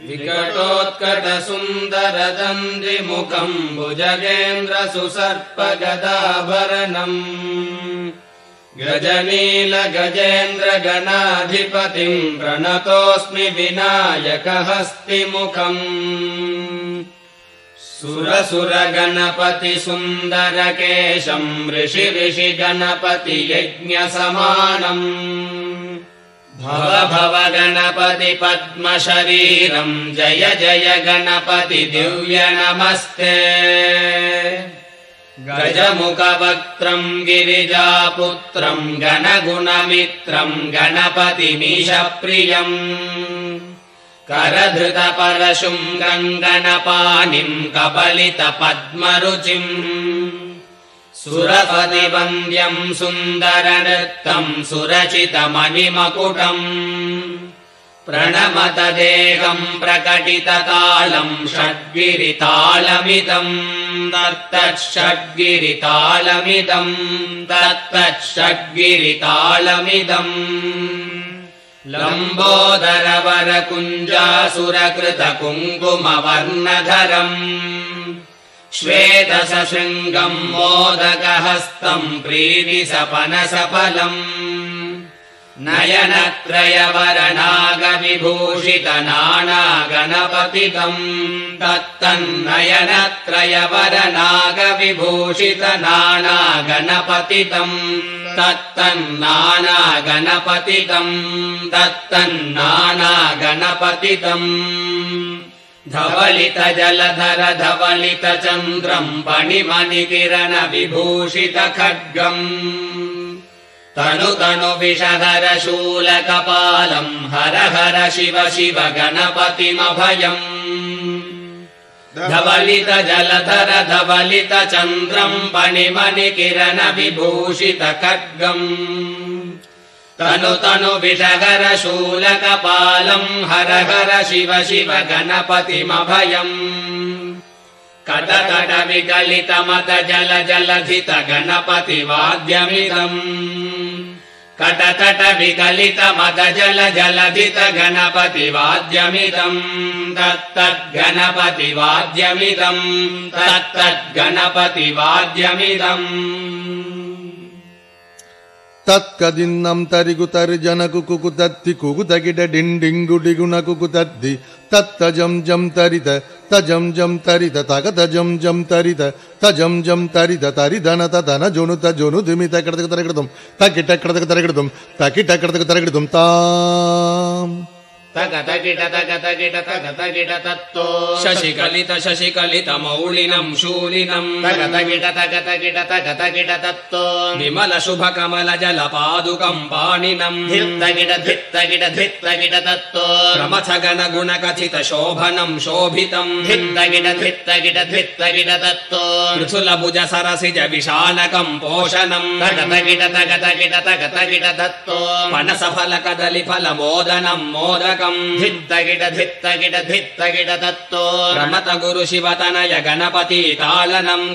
विकटोत्कटसुन्दरदन्दिमुखम् भुजगेन्द्रसुसर्पगदाभरणम् गजनीलगजेन्द्रगणाधिपतिम् प्रणतोऽस्मि विनायकहस्तिमुखम् सुरसुरगणपतिसुन्दरकेशम् ऋषि गणपतियज्ञसमानम् भव गणपति पद्मशरीरम् जय जय गणपति दिव्य नमस्ते गजमुखवक्त्रम् गिरिजापुत्रम् गणगुणमित्रम् गणपतिमीशप्रियम् करधृतपरशुम् गङ्गणपाणिम् कबलितपद्मरुचिम् सुरपतिवन्द्यम् सुन्दरनृत्तम् सुरचितमणिमकुटम् प्रणमतदेहम् प्रकटिततालम् षड्गिरितालमिदम् तत्तच्छड्गिरितालमिदम् लम्बोदरवरकुञ्जासुरकृतकुङ्कुमवर्णधरम् श्वेतसशृङ्गम् मोदकहस्तम् प्रीतिसपनसफलम् नयनत्रयवरनागविभूषितनानागणपतितम् तत्तन्नयनत्रयवरनागविभूषितनानागणपतितम् तत्तन्नानागणपतितम् धवलितजलधर धवलितचन्द्रम् पणिमणिकिरण विभूषितखड्गम् तनु विषहर शूलकपालम् हर हर शिव शिव गणपतिमभयम् धवलितजलधर धवलितचन्द्रम् पणिमणिकिरण विभूषितखड्गम् तनु विषहर शूलकपालम् हर हर शिव शिव गणपतिमभयम् कटकट विकलितमत जल जलधित गणपतिवाद्यमिदम् कटकट विकलितमत जल जलधित गणपतिवाद्यमिदम् तत्तद्गणपतिवाद्यमिदम् तत्कदिन्नम् तरिगुतर्जनकु कुकुतत्ति कुकुतगिड डिण्डिङ्गुडिगुणकु कुतद्दि तत्तजम् जम् तरित तजम् जम् तरित तगतजम् जम् तरित तजम् जम् तरित तरिधन तदन जोनुत जोनुदिमित कडतक तरकृतम् तकिट कडतक तरकृतम् तकिट कडतक तरकृतम् ताम् तगतगिट तत्तो शशिकलित मौलिनम् शूलिनम् तगतगिट तत्तो विमल शुभ कमल जल पादुकम् पाणिनम् धित्तगिट तत्तो प्रमथ गण गुण कथित शोभनम् शोभितम् धित्तगिट तत्तो पृथुल भुज सरसिज विशालकम् पोषणम् तगतगिट तत्तो पनस फल कदलि फल मोदनम् मोदकम् धित्तगिट तत्तो रमत गुरु शिवतनय गणपति तालनम्